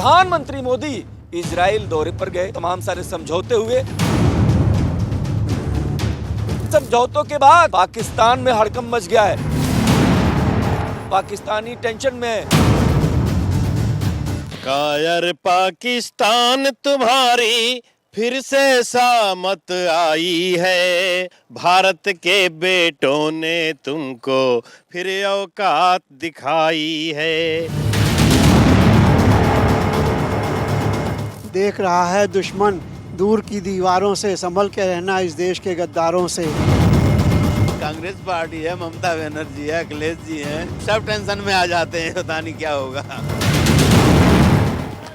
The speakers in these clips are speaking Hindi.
प्रधानमंत्री मोदी इजराइल दौरे पर गए, तमाम सारे समझौते हुए। समझौतों के बाद पाकिस्तान में हड़कंप मच गया है, पाकिस्तानी टेंशन में है। कायर पाकिस्तान तुम्हारी फिर से सामत आई है, भारत के बेटों ने तुमको फिर औकात दिखाई है। देख रहा है दुश्मन दूर की दीवारों से, संभल के रहना इस देश के गद्दारों से। कांग्रेस पार्टी है, ममता बनर्जी है, अखिलेश जी हैं, सब टेंशन में आ जाते हैं, पता नहीं क्या होगा।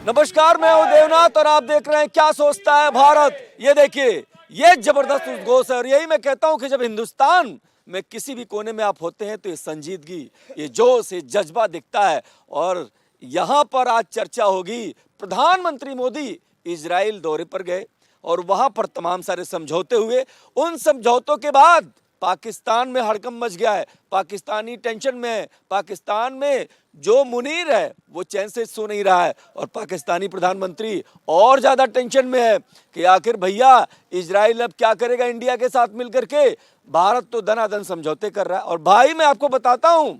नमस्कार, मैं हूं देवनाथ और आप देख रहे हैं क्या सोचता है भारत। ये देखिए, ये जबरदस्त उद्घोष है और यही मैं कहता हूं कि जब हिंदुस्तान में किसी भी कोने में आप होते हैं तो ये संजीदगी, ये जोश, ये जज्बा दिखता है। और यहाँ पर आज चर्चा होगी। प्रधानमंत्री मोदी इजराइल दौरे पर गए और वहां पर तमाम सारे समझौते हुए। उन समझौतों के बाद पाकिस्तान में हड़कंप मच गया है, पाकिस्तानी टेंशन में है। पाकिस्तान में जो मुनीर है वो चैन से सो नहीं रहा है और पाकिस्तानी प्रधानमंत्री और ज्यादा टेंशन में है कि आखिर भैया इजराइल अब क्या करेगा इंडिया के साथ मिलकर के। भारत तो दनादन समझौते कर रहा है। और भाई मैं आपको बताता हूं,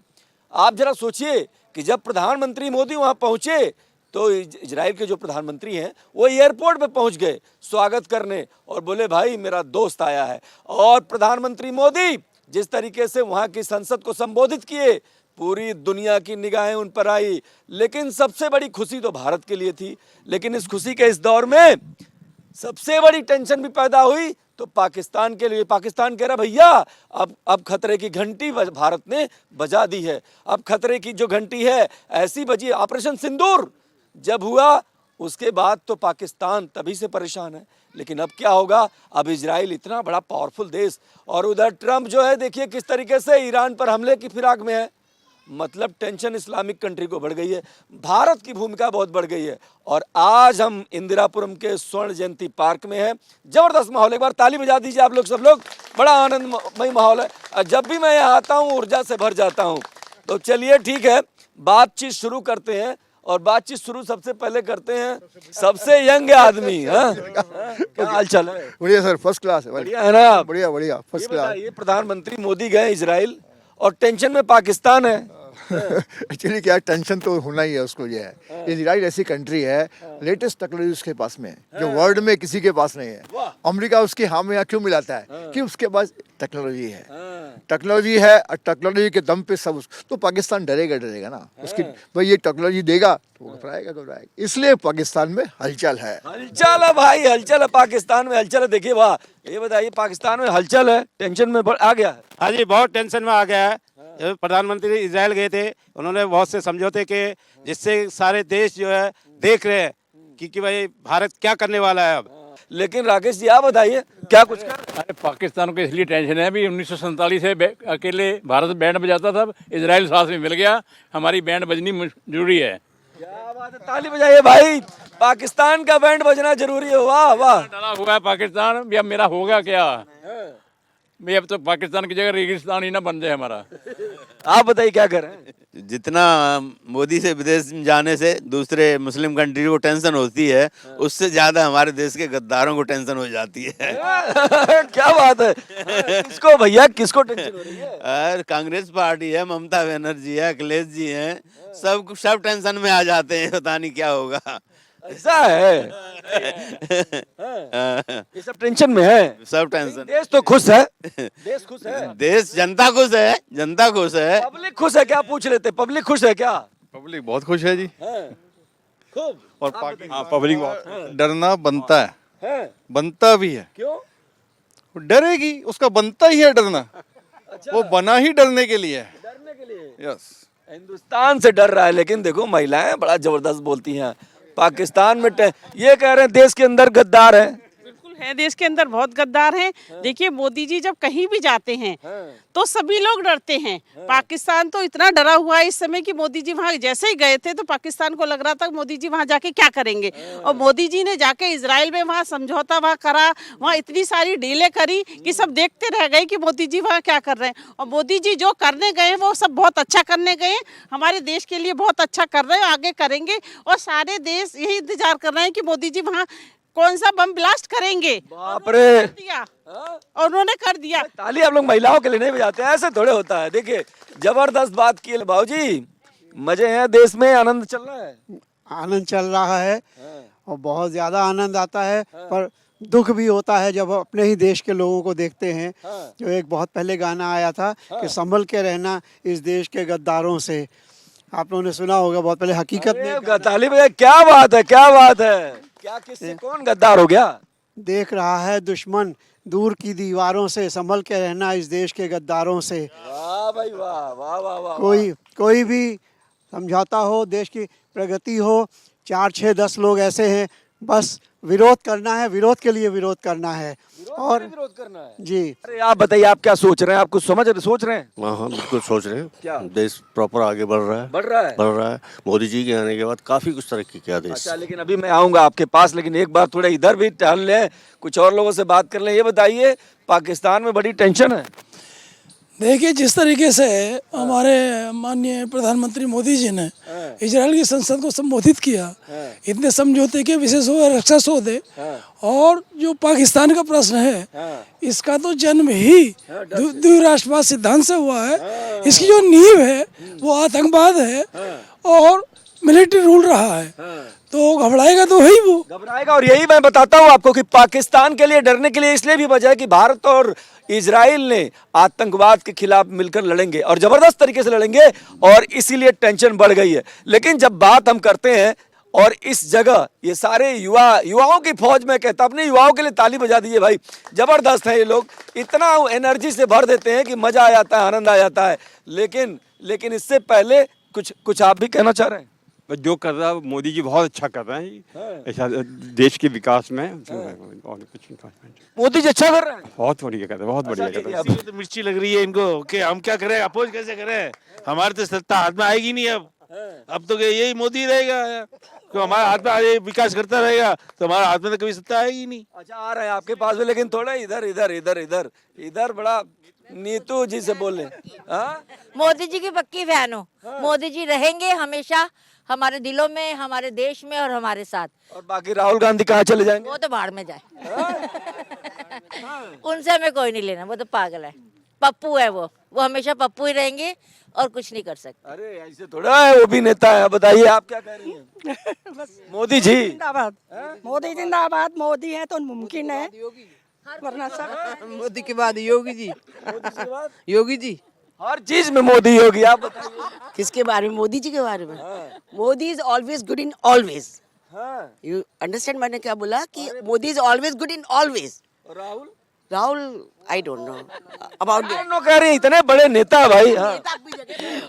आप जरा सोचिए कि जब प्रधानमंत्री मोदी वहां पहुंचे तो इजराइल के जो प्रधानमंत्री हैं वो एयरपोर्ट पे पहुंच गए स्वागत करने और बोले भाई मेरा दोस्त आया है। और प्रधानमंत्री मोदी जिस तरीके से वहां की संसद को संबोधित किए, पूरी दुनिया की निगाहें उन पर आई। लेकिन सबसे बड़ी खुशी तो भारत के लिए थी, लेकिन इस खुशी के इस दौर में सबसे बड़ी टेंशन भी पैदा हुई तो पाकिस्तान के लिए। पाकिस्तान कह रहा भैया अब खतरे की घंटी भारत ने बजा दी है। अब खतरे की जो घंटी है ऐसी बजी, ऑपरेशन सिंदूर जब हुआ उसके बाद तो पाकिस्तान तभी से परेशान है। लेकिन अब क्या होगा, अब इजराइल इतना बड़ा पावरफुल देश और उधर ट्रंप जो है देखिए किस तरीके से ईरान पर हमले की फिराक में है। मतलब टेंशन इस्लामिक कंट्री को बढ़ गई है, भारत की भूमिका बहुत बढ़ गई है। और आज हम इंदिरापुरम के स्वर्ण जयंती पार्क में हैं। जबरदस्त माहौल, एक बार ताली बजा दीजिए आप लोग सब लोग। बड़ा आनंदमय माहौल है। जब भी मैं यहाँ आता हूँ ऊर्जा से भर जाता हूँ। तो चलिए ठीक है, बातचीत शुरू करते हैं। और बातचीत शुरू सबसे पहले करते हैं सबसे यंग आदमी। क्या हाल चाल है? बढ़िया सर, फर्स्ट क्लास है। बढ़िया है ना? बढ़िया बढ़िया, फर्स्ट क्लास। ये प्रधानमंत्री मोदी गए इजराइल और टेंशन में पाकिस्तान है। एक्चुअली क्या टेंशन तो होना ही है उसको। ये है इजराइल ऐसी कंट्री है, लेटेस्ट टेक्नोलॉजी उसके पास में है जो वर्ल्ड में किसी के पास नहीं है। अमेरिका उसकी हाँ में क्यों मिलाता है कि उसके पास टेक्नोलॉजी है, टेक्नोलॉजी है और टेक्नोलॉजी के दम पे सब। तो पाकिस्तान डरेगा ना उसकी, भाई ये टेक्नोलॉजी देगा तो घबराएगा। इसलिए पाकिस्तान में हलचल है। हलचल है भाई, हलचल है पाकिस्तान में, हलचल है। देखिए वाह, ये बताइए पाकिस्तान में हलचल है, टेंशन में आ गया है। हाँ जी, बहुत टेंशन में आ गया है। प्रधानमंत्री इजराइल गए थे, उन्होंने बहुत से समझौते किए जिससे सारे देश जो है देख रहे हैं कि भाई भारत क्या करने वाला है अब। लेकिन राकेश जी आप बताइए क्या कुछ कर। अरे पाकिस्तान को इसलिए टेंशन है, भी 1947 से अकेले भारत बैंड बजाता था, इजराइल साथ में मिल गया, हमारी बैंड बजनी जरूरी है। क्या बात है, ताली बजाइए भाई, पाकिस्तान का बैंड बजना जरूरी है। वाह वाह। डरा हुआ है पाकिस्तान भी, अब मेरा होगा क्या भाई, अब तो पाकिस्तान की जगह रेगिस्तान ही ना बन जाए हमारा। आप बताइए क्या कर रहे हैं? जितना मोदी से विदेश में जाने से दूसरे मुस्लिम कंट्री को टेंशन होती है, उससे ज्यादा हमारे देश के गद्दारों को टेंशन हो जाती है। क्या बात है, किसको भैया किसको टेंशन हो रही है? और कांग्रेस पार्टी है, ममता बनर्जी है, अखिलेश जी हैं, सब टेंशन में आ जाते हैं, पता नहीं क्या होगा। ऐसा है। ये सब टेंशन में है, सब टेंशन। देश तो खुश है, देश खुश है, देश जनता खुश है, जनता खुश है। पब्लिक खुश है क्या? पूछ लेते, पब्लिक खुश है क्या? पब्लिक बहुत खुश है जी। खूब। और पब्लिक बहुत डरना बनता है, बनता भी है। क्यों डरेगी, उसका बनता ही है डरना। अच्छा। वो बना ही डरने के लिए है। डरने के लिए यस, हिंदुस्तान से डर रहा है। लेकिन देखो महिलाएं बड़ा जबरदस्त बोलती हैं। पाकिस्तान में ये कह रहे हैं देश के अंदर गद्दार है। है, देश के अंदर बहुत गद्दार हैं। देखिए मोदी जी जब कहीं भी जाते हैं तो सभी लोग डरते हैं। पाकिस्तान तो इतना डरा हुआ है इस समय कि मोदी जी वहाँ जैसे ही गए थे तो पाकिस्तान को लग रहा था मोदी जी वहाँ जाके क्या करेंगे, और मोदी जी ने जाके इजराइल में वहाँ समझौता वहाँ करा, वहाँ इतनी सारी डीलें करी कि सब देखते रह गए कि मोदी जी वहाँ क्या कर रहे हैं। और मोदी जी जो करने गए हैं वो सब बहुत अच्छा करने गए हैं, हमारे देश के लिए बहुत अच्छा कर रहे हैं, आगे करेंगे। और सारे देश यही इंतजार कर रहे हैं कि मोदी जी वहाँ कौन सा बम ब्लास्ट करेंगे। बाप रे, दिया और उन्होंने कर दिया। ताली आप लोग महिलाओं के लिए नहीं बजाते हैं, ऐसे थोड़े होता है। देखिए जबरदस्त बात की है बाबूजी, मजे हैं, देश में आनंद चल रहा है। आनंद चल रहा है और बहुत ज़्यादा आनंद आता है, पर दुख भी होता है जब अपने ही देश के लोगों को देखते हैं। जो एक बहुत पहले गाना आया था कि संभल के रहना इस देश के गद्दारों से, आप लोगों ने सुना होगा बहुत पहले। हकीकत में ताली बजाए, क्या बात है, क्या बात है, क्या किससे कौन गद्दार हो गया? देख रहा है दुश्मन दूर की दीवारों से, संभल के रहना इस देश के गद्दारों से। वाह भाई वाह, वाह वाह वाह। कोई भी समझौता हो, देश की प्रगति हो, 4, 6, 10 लोग ऐसे हैं बस विरोध करना है, विरोध के लिए विरोध करना है और विरोध करना है जी। अरे आप बताइए, आप क्या सोच रहे हैं? आप कुछ सोच रहे हैं? हाँ बिल्कुल सोच रहे हैं। क्या? देश प्रॉपर आगे बढ़ रहा है, बढ़ रहा है, बढ़ रहा है। मोदी जी के आने के बाद काफी कुछ तरक्की किया देश। अच्छा, लेकिन अभी मैं आऊंगा आपके पास, लेकिन एक बार थोड़ा इधर भी टहल लें, कुछ और लोगों से बात कर लें। ये बताइए, पाकिस्तान में बड़ी टेंशन है। देखिए जिस तरीके से हमारे माननीय प्रधानमंत्री मोदी जी ने इजराइल की संसद को संबोधित किया, इतने समझौते के विशेष रक्षा सौदे, और जो पाकिस्तान का प्रश्न है इसका तो जन्म ही द्विराष्ट्रवाद सिद्धांत से हुआ है। इसकी जो नींव है वो आतंकवाद है और मिलिट्री रूल रहा है, तो घबराएगा तो है ही वो, घबराएगा। और यही मैं बताता हूँ आपको कि पाकिस्तान के लिए डरने के लिए इसलिए भी वजह है कि भारत और इजराइल ने आतंकवाद के खिलाफ मिलकर लड़ेंगे और जबरदस्त तरीके से लड़ेंगे, और इसीलिए टेंशन बढ़ गई है। लेकिन जब बात हम करते हैं और इस जगह ये सारे युवाओं की फौज में कहता, अपने युवाओं के लिए ताली बजा दीजिए भाई, जबरदस्त है ये लोग, इतना एनर्जी से भर देते हैं कि मजा आ जाता है, आनंद आ जाता है। लेकिन इससे पहले कुछ आप भी कहना चाह रहे हैं? जो कर रहा है मोदी जी बहुत अच्छा कर रहे हैं ऐसा देश के विकास में, और कुछ नहीं। मोदी जी अच्छा कर रहे हैं, बहुत बढ़िया कर रहे हैं, बहुत बढ़िया कर रहे हैं। इसीलिए तो मिर्ची लग रही है इनको कि हम क्या करें, अपोज कैसे करें, हमारे तो सत्ता हाथ में आएगी नहीं। अब तो यही मोदी रहेगा, तो हमारे हाथ में विकास करता रहेगा, तो हमारे हाथ में तो कभी सत्ता आएगी नहीं। अच्छा, आ रहे हैं आपके पास में, लेकिन थोड़ा इधर बड़ा नीतू जी से बोले। मोदी जी की पक्की फैन हो, मोदी जी रहेंगे हमेशा हमारे दिलों में, हमारे देश में और हमारे साथ। और बाकी राहुल गांधी कहाँ चले जाएंगे? वो तो बाहर में जाए। उनसे हमें कोई नहीं लेना, वो तो पागल है, पप्पू है वो हमेशा पप्पू ही रहेंगे और कुछ नहीं कर सकते। अरे ऐसे थोड़ा है, वो भी नेता है। बताइए आप क्या कह रही हैं? मोदी जी जिंदाबाद, मोदी जिंदाबाद, मोदी है तो मुमकिन है, वरना सब मोदी के बाद योगी जी, योगी जी, हर चीज में मोदी होगी। आप बताइए किसके बारे में? मोदी जी के बारे में। Modi is always good in always. You understand मैंने क्या बोला कि Modi is always good in always. Rahul I don't know about that. कह रहे हैं, इतने बड़े नेता है भाई।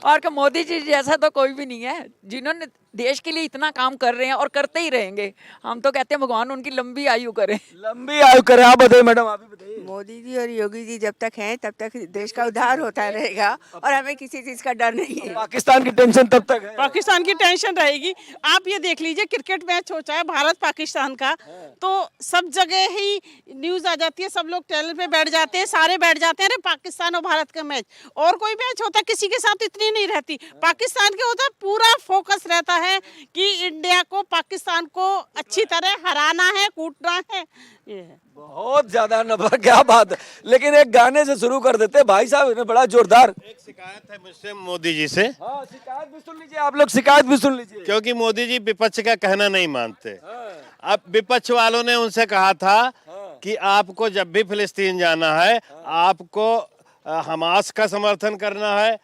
और मोदी जी जैसा तो कोई भी नहीं है, जिन्होंने देश के लिए इतना काम कर रहे हैं और करते ही रहेंगे। हम तो कहते हैं भगवान उनकी लंबी आयु करे। आप बताइए मैडम, आप भी बताइए। मोदी जी और योगी जी जब तक हैं तब तक देश का उद्धार होता रहेगा और हमें किसी चीज का डर नहीं है। पाकिस्तान की टेंशन तब तक है, पाकिस्तान की टेंशन रहेगी। आप ये देख लीजिए, क्रिकेट मैच हो चाहे भारत पाकिस्तान का, तो सब जगह ही न्यूज आ जाती है, सब लोग टेबल पे बैठ जाते हैं, सारे बैठ जाते हैं, अरे पाकिस्तान और भारत का मैच। और कोई मैच होता है किसी के साथ इतनी नहीं रहती, पाकिस्तान के होता है पूरा फोकस रहता है कि इंडिया को, पाकिस्तान को अच्छी तरह हराना है, कूटना है। ये है बहुत ज्यादा नफरत, क्या बात है। लेकिन एक गाने से शुरू कर देते भाई साहब, इन्हें बड़ा जोरदार। एक शिकायत है मुझसे मोदी जी से। हाँ, शिकायत भी सुन लीजिए, आप लोग शिकायत भी सुन लीजिए। क्योंकि मोदी जी विपक्ष का कहना नहीं मानते। अब विपक्ष वालों ने उनसे कहा था कि आपको जब भी फिलिस्तीन जाना है, आपको हमास का समर्थन करना है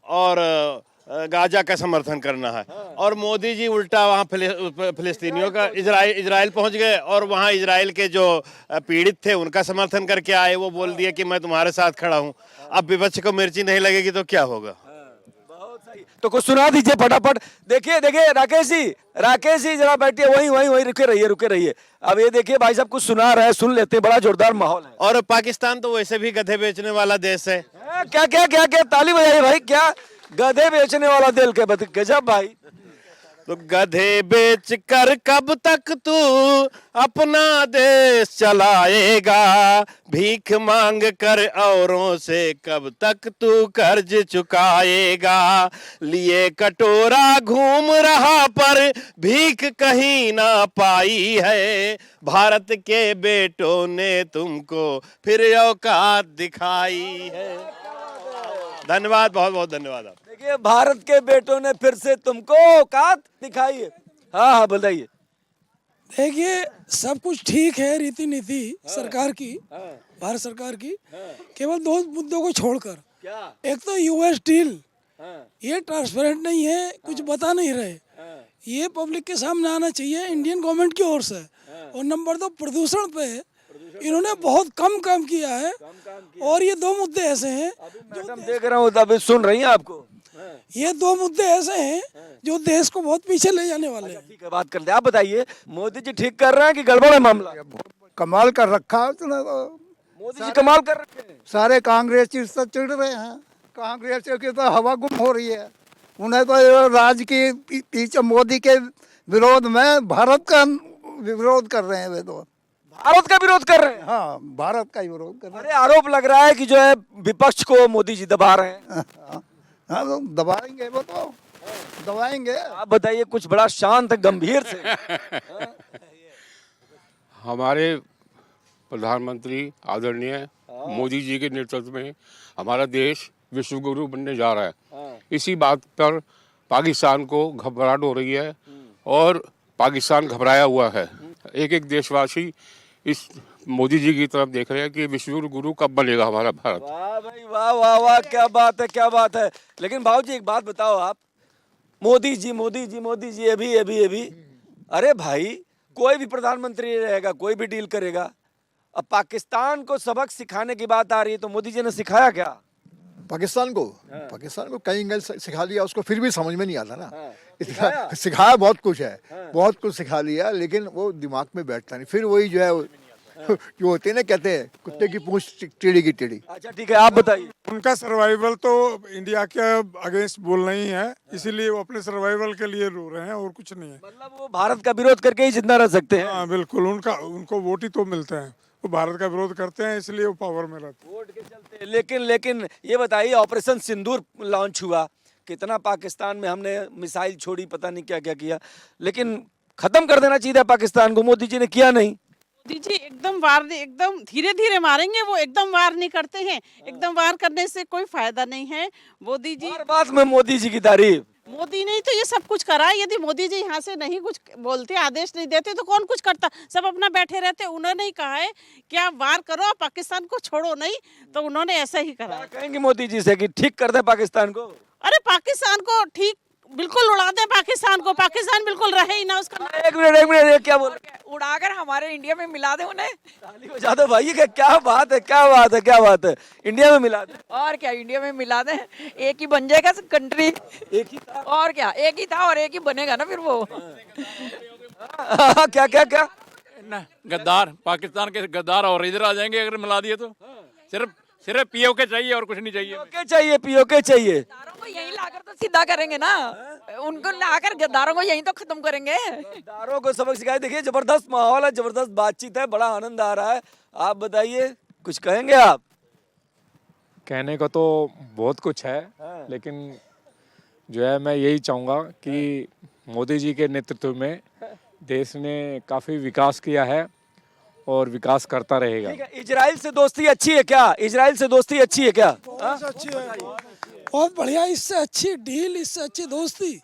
और गाजा का समर्थन करना है। और मोदी जी उल्टा वहाँ फिलिस्तीनियों का, इजराइल पहुँच गए और वहाँ इजराइल के जो पीड़ित थे उनका समर्थन करके आए। वो बोल दिए कि मैं तुम्हारे साथ खड़ा हूँ। अब विपक्ष को मिर्ची नहीं लगेगी तो क्या होगा। तो कुछ सुना दीजिए फटाफट। देखिए देखिए राकेश जी जरा बैठिए, वही रुके रहिए। अब ये देखिए भाई साहब कुछ सुना रहे हैं, सुन लेते हैं, बड़ा जोरदार माहौल है। और पाकिस्तान तो वैसे भी गधे बेचने वाला देश है। क्या क्या क्या क्या ताली बजाइए भाई, क्या गधे बेचने वाला दिल के गजब भाई। तो गधे बेच कर कब तक तू अपना देश चलाएगा, भीख मांग कर औरों से कब तक तू कर्ज चुकाएगा, लिए कटोरा घूम रहा पर भीख कहीं ना पाई है, भारत के बेटों ने तुमको फिर औकात दिखाई है। धन्यवाद, बहुत बहुत धन्यवाद। आप देखिए भारत के बेटों ने फिर से तुमको औकात दिखाई है। हाँ बताइए। देखिए सब कुछ ठीक है, रीति नीति सरकार की, भारत सरकार की, केवल दो मुद्दों को छोड़कर। एक तो यूएस डील, ये ट्रांसपेरेंट नहीं है, कुछ बता नहीं रहे, ये पब्लिक के सामने आना चाहिए इंडियन गवर्नमेंट की ओर से। और नंबर 2 प्रदूषण पे इन्होंने बहुत कम काम किया है। और ये 2 मुद्दे ऐसे हैं मैडम देख रहा हूँ, अभी सुन रही हैं आपको, ये 2 मुद्दे ऐसे हैं जो देश को बहुत पीछे ले जाने वाले हैं। ठीक है बात करते हैं। आप बताइए मोदी जी ठीक कर रहे हैं कि गड़बड़ है मामला? कमाल कर रखा है उसने तो। मोदी जी कमाल कर रहे हैं। सारे कांग्रेसी सब चिढ़ रहे हैं, कांग्रेसियों की तो हवा गुम हो रही है। उन्हें तो राज की पीछे मोदी के विरोध में भारत का विरोध कर रहे हैं। वे तो भारत का विरोध कर रहे हैं। हाँ, भारत का ही विरोध कर रहे अरे आरोप लग रहा है कि जो है विपक्ष को मोदी जी दबा रहे हैं। हाँ तो दबाएंगे, वो तो दबाएंगे। आप बताइए कुछ बड़ा शांत गंभीर से। हमारे प्रधानमंत्री आदरणीय मोदी जी के नेतृत्व में हमारा देश विश्व गुरु बनने जा रहा है। इसी बात पर पाकिस्तान को घबराहट हो रही है और पाकिस्तान घबराया हुआ है। एक एक देशवासी इस मोदी जी की तरफ देख रहे हैं कि विश्व गुरु कब बनेगा हमारा भारत। वाह भाई वाह वाह वाह, क्या बात है क्या बात है। लेकिन भाऊ जी एक बात बताओ, आप मोदी जी अभी अरे भाई कोई भी प्रधानमंत्री रहेगा, कोई भी डील करेगा, अब पाकिस्तान को सबक सिखाने की बात आ रही है, तो मोदी जी ने सिखाया क्या पाकिस्तान को? पाकिस्तान को कई एंगल सिखा लिया, उसको फिर भी समझ में नहीं आता ना। इतना सिखाया बहुत कुछ है, बहुत कुछ सिखा लिया, लेकिन वो दिमाग में बैठता नहीं। फिर वही जो है जो होते हैं ना, कहते हैं कुत्ते की पूंछ टेढ़ी की टेढ़ी। अच्छा ठीक है, आप बताइए। उनका सर्वाइवल तो इंडिया के अगेंस्ट बोलना ही है, इसीलिए वो अपने सर्वाइवल के लिए रो रहे हैं और कुछ नहीं है। मतलब वो भारत का विरोध करके ही जिंदा रह सकते हैं। हाँ बिल्कुल, उनको वोट ही तो मिलते हैं, वो भारत का विरोध करते हैं इसलिए वो पावर में रहते हैं। वोट के चलते। लेकिन ये बताइए, ऑपरेशन सिंदूर लॉन्च हुआ, कितना पाकिस्तान में हमने मिसाइल छोड़ी, पता नहीं क्या क्या किया, लेकिन खत्म कर देना चाहिए पाकिस्तान को, मोदी जी ने किया नहीं। मोदी जी एकदम धीरे धीरे मारेंगे, वो एकदम वार नहीं करते हैं। एकदम वार करने से कोई फायदा नहीं है। मोदी जी हर बात में मोदी जी की तारीफ। मोदी ने तो ये सब कुछ करा है। यदि मोदी जी यहाँ से नहीं कुछ बोलते, आदेश नहीं देते, तो कौन कुछ करता? सब अपना बैठे रहते। उन्होंने ही कहा है कि आप वार करो, पाकिस्तान को छोड़ो नहीं, तो उन्होंने ऐसा ही करा। कहेंगे मोदी जी से कि ठीक कर दे पाकिस्तान को? अरे पाकिस्तान को ठीक बिल्कुल उड़ा दे, पाकिस्तान को, पाकिस्तान बिल्कुल रहे ही ना उसका। एक मिनट क्या बोल? उड़ाकर हमारे इंडिया में मिला दे उन्हें। ताली बजा दो भाई, क्या बात है, इंडिया में मिला दे। और क्या इंडिया में मिला दे, एक ही बन जाएगा कंट्री। एक ही था और क्या, एक ही था और एक ही बनेगा ना फिर वो। क्या गद्दार, पाकिस्तान के गद्दार और इधर आ जाएंगे अगर मिला दिए तो। सिर्फ पीओके चाहिए और कुछ नहीं चाहिए। पीओके चाहिए। गद्दारों को यहीं लाकर तो सीधा करेंगे ना, उनको लाकर गद्दारों को यहीं तो खत्म करेंगे। गद्दारों को सबक सिखाए। देखिए जबरदस्त माहौल है, जबरदस्त बातचीत है, बड़ा आनंद आ रहा है। आप बताइए, कुछ कहेंगे आप? कहने को तो बहुत कुछ है, लेकिन जो है मैं यही चाहूँगा कि मोदी जी के नेतृत्व में देश ने काफ़ी विकास किया है और विकास करता रहेगा। इजराइल से दोस्ती अच्छी है क्या? बहुत अच्छी है, बहुत बढ़िया। इससे अच्छी डील, इससे अच्छी दोस्ती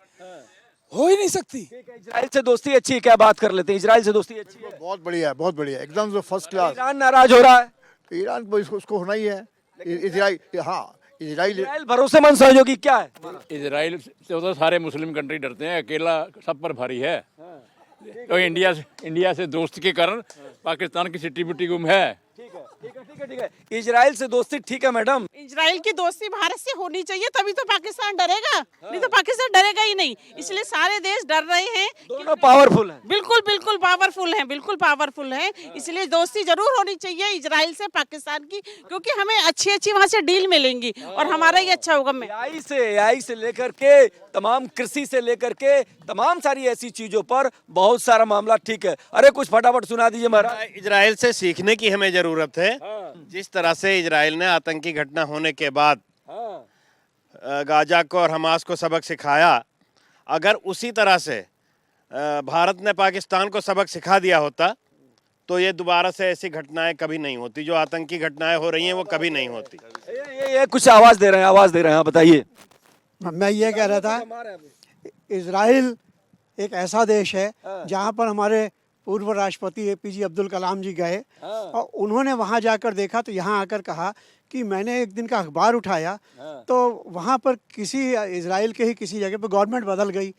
हो ही नहीं सकती। इजराइल से दोस्ती अच्छी है क्या? बात कर लेते हैं। इजराइल से दोस्ती अच्छी है? बहुत बढ़िया, एकदम फर्स्ट क्लास। ईरान नाराज हो रहा है। ईरान को उसको होना ही है। इजराइल भरोसेमंद सहयोगी क्या है? इजराइल से तो सारे मुस्लिम कंट्री डरते हैं, अकेला सब पर भारी है। तो इंडिया से दोस्ती के कारण पाकिस्तान की सिटी बिटी गुम है। ठीक है। ठीक है। इजराइल से दोस्ती ठीक है मैडम। इजराइल की दोस्ती भारत से होनी चाहिए, तभी तो पाकिस्तान डरेगा, नहीं तो पाकिस्तान डरेगा ही नहीं। इसलिए सारे देश डर रहे हैं। दोनों पावरफुल हैं। बिल्कुल बिल्कुल पावरफुल हैं, बिल्कुल पावरफुल हैं। इसलिए दोस्ती जरूर होनी चाहिए इजराइल से पाकिस्तान की, क्योंकि हमें अच्छी अच्छी वहाँ से डील मिलेंगी और हमारा ही अच्छा होगा। एआई से लेकर के तमाम कृषि से लेकर के तमाम सारी ऐसी चीजों पर बहुत सारा मामला ठीक है। अरे कुछ फटाफट सुना दीजिए महाराज। इजराइल से सीखने की हमें जरूरत है। जिस तरह से इजराइल ने आतंकी घटना होने के बाद गाजा को और हमास को सबक सिखाया, अगर उसी तरह से भारत ने पाकिस्तान को सबक सिखा दिया होता तो ये दोबारा से ऐसी घटनाएं कभी नहीं होती। जो आतंकी घटनाएं हो रही हैं वो कभी नहीं होती। ये कुछ आवाज दे रहे हैं, बताइए। मैं ये कह रहा था, इजराइल एक ऐसा देश है जहाँ पर हमारे पूर्व राष्ट्रपति एपीजे अब्दुल कलाम जी गए और उन्होंने वहाँ जाकर देखा तो यहाँ आकर कहा कि मैंने एक दिन का अखबार उठाया तो वहाँ पर किसी इजराइल के ही किसी जगह पर गवर्नमेंट बदल गई,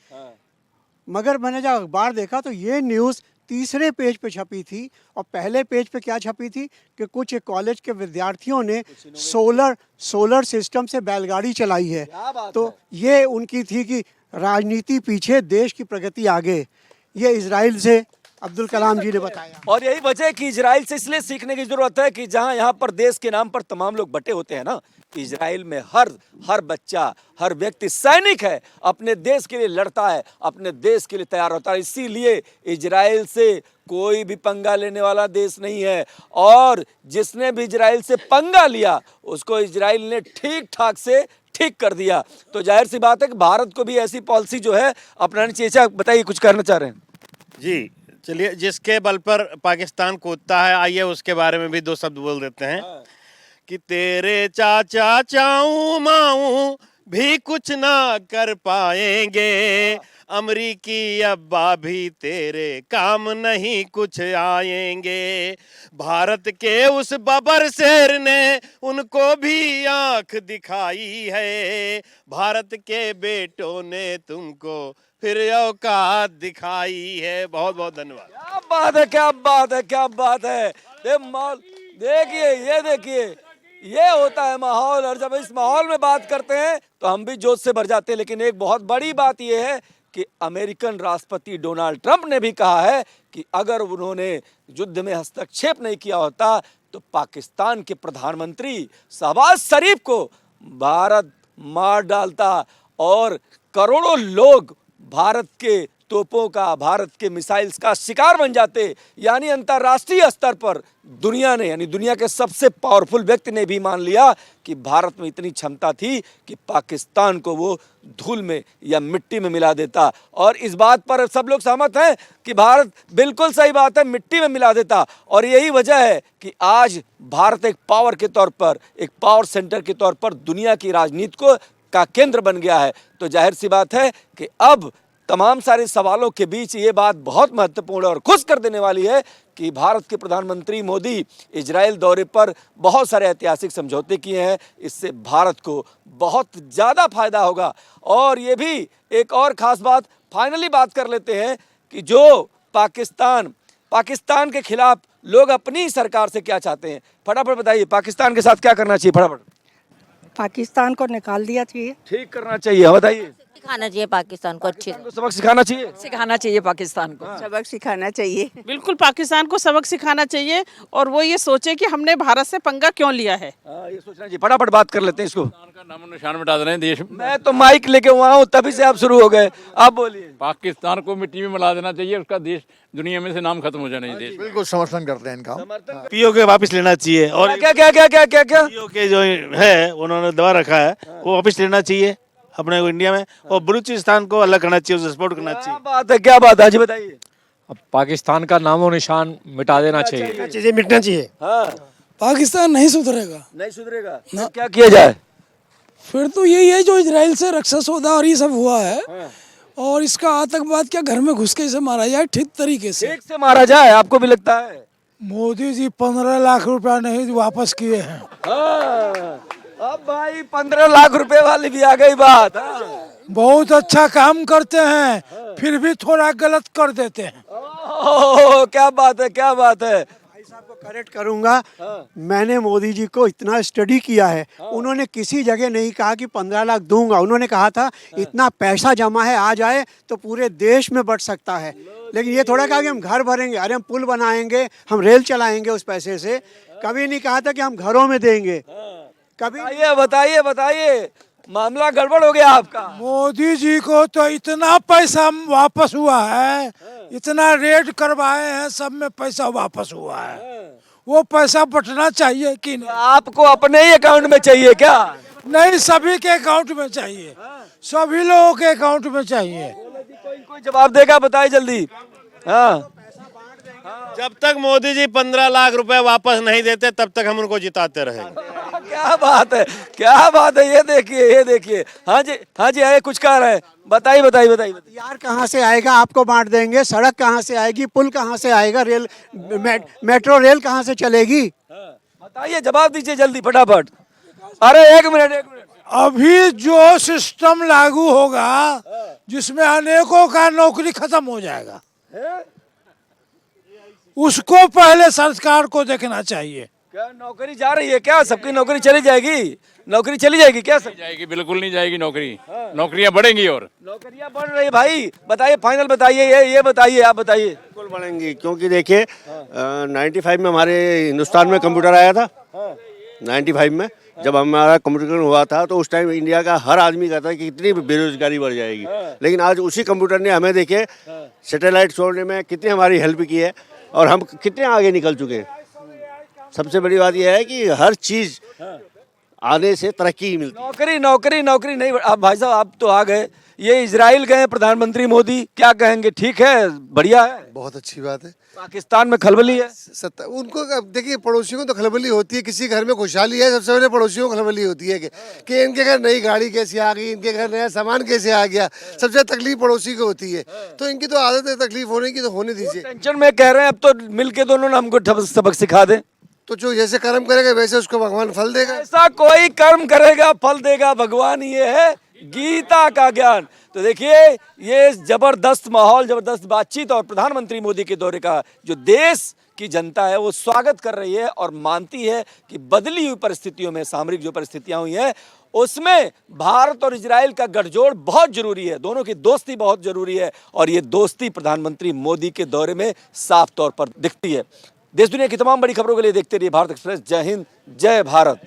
मगर मैंने जब अखबार देखा तो ये न्यूज़ तीसरे पेज पे छपी थी और पहले पेज पे क्या छपी थी कि कुछ कॉलेज के विद्यार्थियों ने सोलर सिस्टम से बैलगाड़ी चलाई है। तो ये उनकी थी कि राजनीति पीछे, देश की प्रगति आगे। ये इजराइल से अब्दुल कलाम जी ने बताया। और यही वजह है कि इजराइल से इसलिए सीखने की जरूरत है कि जहां यहाँ पर देश के नाम पर तमाम लोग बटे होते हैं ना, इजराइल में हर बच्चा, हर व्यक्ति सैनिक है, अपने देश के लिए लड़ता है, अपने देश के लिए तैयार होता है। इसीलिए इजराइल से कोई भी पंगा लेने वाला देश नहीं है। और जिसने भी इजराइल से पंगा लिया उसको इजराइल ने ठीक ठाक से ठीक कर दिया। तो जाहिर सी बात है कि भारत को भी ऐसी पॉलिसी जो है अपनानी चाहिए। बताइए, कुछ करना चाह रहे हैं जी। चलिए, जिसके बल पर पाकिस्तान कूदता है, आइए उसके बारे में भी दो शब्द बोल देते हैं कि तेरे चाचा चाऊ माऊ भी कुछ ना कर पाएंगे, अमरीकी अब्बा भी तेरे काम नहीं कुछ आएंगे। भारत के उस बबर शेर ने उनको भी आंख दिखाई है, भारत के बेटों ने तुमको फिर औकात दिखाई है। बहुत बहुत धन्यवाद। क्या बात है, क्या बात है, क्या बात है। देखिए, ये देखिए, ये होता है माहौल। और जब इस माहौल में बात करते हैं तो हम भी जोश से भर जाते हैं। लेकिन एक बहुत बड़ी बात यह है कि अमेरिकन राष्ट्रपति डोनाल्ड ट्रंप ने भी कहा है कि अगर उन्होंने युद्ध में हस्तक्षेप नहीं किया होता तो पाकिस्तान के प्रधानमंत्री शहबाज शरीफ को भारत मार डालता और करोड़ों लोग भारत के तोपों का, भारत के मिसाइल्स का शिकार बन जाते। यानी अंतर्राष्ट्रीय स्तर पर दुनिया ने, यानी दुनिया के सबसे पावरफुल व्यक्ति ने भी मान लिया कि भारत में इतनी क्षमता थी कि पाकिस्तान को वो धूल में या मिट्टी में मिला देता। और इस बात पर सब लोग सहमत हैं कि भारत, बिल्कुल सही बात है, मिट्टी में मिला देता। और यही वजह है कि आज भारत एक पावर के तौर पर, एक पावर सेंटर के तौर पर दुनिया की राजनीति का केंद्र बन गया है। तो जाहिर सी बात है कि अब तमाम सारे सवालों के बीच ये बात बहुत महत्वपूर्ण और खुश कर देने वाली है कि भारत के प्रधानमंत्री मोदी इजराइल दौरे पर बहुत सारे ऐतिहासिक समझौते किए हैं। इससे भारत को बहुत ज़्यादा फायदा होगा। और ये भी एक और ख़ास बात, फाइनली बात कर लेते हैं कि जो पाकिस्तान के खिलाफ लोग अपनी सरकार से क्या चाहते हैं। फटाफट बताइए, पाकिस्तान के साथ क्या करना चाहिए? फटाफट। पाकिस्तान को निकाल दिया चाहिए, ठीक करना चाहिए। बताइए। सिखाना चाहिए पाकिस्तान को, अच्छे सबक सिखाना चाहिए, सिखाना चाहिए पाकिस्तान को, सबक सिखाना चाहिए। बिल्कुल पाकिस्तान को सबक सिखाना चाहिए और वो ये सोचे कि हमने भारत से पंगा क्यों लिया है। ये सोचना चाहिए। फटाफट बात कर लेते हैं इसको। का नामो निशान मिटा दे रहे हैं देश में। मैं तो माइक लेके वहाँ हूँ, तभी से आप शुरू हो गए। आप बोलिए। पाकिस्तान को मिट्टी में मिला देना चाहिए, उसका देश दुनिया में से नाम खत्म हो जाना चाहिए। बिल्कुल समर्थन करते हैं इनका। पीओके वापस लेना चाहिए। और क्या क्या क्या क्या क्या क्या पीओके जो है उन्होंने दबा रखा है वो वापस लेना चाहिए अपने को इंडिया में, और बलूचिस्तान को अलग करना चाहिए, उसे सपोर्ट करना चाहिए। बात है, क्या बात है जी, बताइए। अब पाकिस्तान का नामो निशान मिटा देना चाहिए, चीजें मिटना चाहिए। हाँ, पाकिस्तान नहीं सुधरेगा, नहीं सुधरेगा। तो क्या किया जाए? फिर तो यही है जो इजराइल से रक्षा सौदा और ये सब हुआ है, और इसका आतंकवाद क्या घर में घुस के इसे मारा जाए ठीक तरीके से। ठीक से मारा जाए, आपको भी लगता है? मोदी जी 15 लाख रुपया नहीं वापस किए हैं। अब भाई 15 लाख रुपए वाली भी आ गई बात। बहुत अच्छा काम करते हैं, फिर भी थोड़ा गलत कर देते हैं। क्या बात है, क्या बात है। करेक्ट करूंगा। मैंने मोदी जी को इतना स्टडी किया है, उन्होंने किसी जगह नहीं कहा कि 15 लाख दूंगा। उन्होंने कहा था इतना पैसा जमा है, आ जाए तो पूरे देश में बट सकता है। लेकिन ये थोड़ा कहा कि हम घर भरेंगे, अरे हम पुल बनाएंगे, हम रेल चलाएंगे उस पैसे से। कभी नहीं कहा था कि हम घरों में देंगे। कभी बताइए मामला गड़बड़ हो गया आपका। मोदी जी को तो इतना पैसा वापस हुआ है, इतना रेड करवाए हैं, सब में पैसा वापस हुआ है। वो पैसा बटना चाहिए कि नहीं? आपको अपने ही अकाउंट में चाहिए क्या? नहीं, सभी के अकाउंट में चाहिए, सभी लोगों के अकाउंट में चाहिए। कोई जवाब देगा, बताइए जल्दी। हाँ, जब तक मोदी जी 15 लाख रुपए वापस नहीं देते तब तक हम उनको जिताते रहेंगे। क्या बात है, क्या बात है। ये देखिए। हाँ जी आए, कुछ कह रहे हैं, बताइए। यार कहाँ से आएगा? आपको बांट देंगे। सड़क कहाँ से आएगी? पुल कहाँ से आएगा? रेल, मेट्रो रेल कहाँ से चलेगी? बताइए, जवाब दीजिए जल्दी, फटाफट। अरे एक मिनट। अभी जो सिस्टम लागू होगा जिसमें अनेकों का नौकरी खत्म हो जाएगा, उसको पहले सरकार को देखना चाहिए। क्या नौकरी जा रही है क्या? सबकी नौकरी चली जाएगी? नौकरी चली जाएगी क्या? सब जाएगी, बिल्कुल नहीं जाएगी नौकरी। नौकरियां बढ़ेंगी और नौकरियां बढ़ रही है भाई। बताइए, फाइनल बताइए, ये बताइए, आप बताइए। बिल्कुल बढ़ेंगी, क्योंकि देखिए 95 में हमारे हिंदुस्तान में कंप्यूटर आया था। 95 में जब हमारा कंप्यूटर हुआ था तो उस टाइम इंडिया का हर आदमी कहता है कि कितनी बेरोजगारी बढ़ जाएगी। लेकिन आज उसी कंप्यूटर ने हमें देखिए सैटेलाइट छोड़ने में कितनी हमारी हेल्प की है और हम कितने आगे निकल चुके हैं। सबसे बड़ी बात यह है कि हर चीज आने से तरक्की ही मिलती। नौकरी नहीं। आप भाई साहब, आप तो आ गए, ये इजराइल गए प्रधानमंत्री मोदी, क्या कहेंगे? ठीक है, बढ़िया है, बहुत अच्छी बात है। पाकिस्तान में खलबली है। उनको अब देखिए, पड़ोसियों को तो खलबली होती है, किसी घर में खुशहाली है सबसे पहले पड़ोसियों को खलबली होती है कि इनके घर नई गाड़ी कैसे आ गई, इनके घर नया सामान कैसे आ गया। सबसे तकलीफ पड़ोसी को होती है, तो इनकी तो आदत है तकलीफ होने की, तो होने दीजिए। टेंशन में कह रहे हैं, अब तो मिलके दोनों ने हमको सबक सिखा दे। तो जो जैसे कर्म करेगा वैसे उसको भगवान फल देगा। ऐसा कोई कर्म करेगा फल देगा भगवान, ये है गीता का ज्ञान। तो देखिए, ये जबरदस्त माहौल, जबरदस्त बातचीत और प्रधानमंत्री मोदी के दौरे का जो देश की जनता है वो स्वागत कर रही है और मानती है कि बदली हुई परिस्थितियों में, सामरिक जो परिस्थितियां हुई हैं उसमें भारत और इजराइल का गठजोड़ बहुत जरूरी है, दोनों की दोस्ती बहुत जरूरी है। और ये दोस्ती प्रधानमंत्री मोदी के दौरे में साफ तौर पर दिखती है। देश दुनिया की तमाम बड़ी खबरों के लिए देखते रहिए भारत एक्सप्रेस। जय हिंद, जय भारत।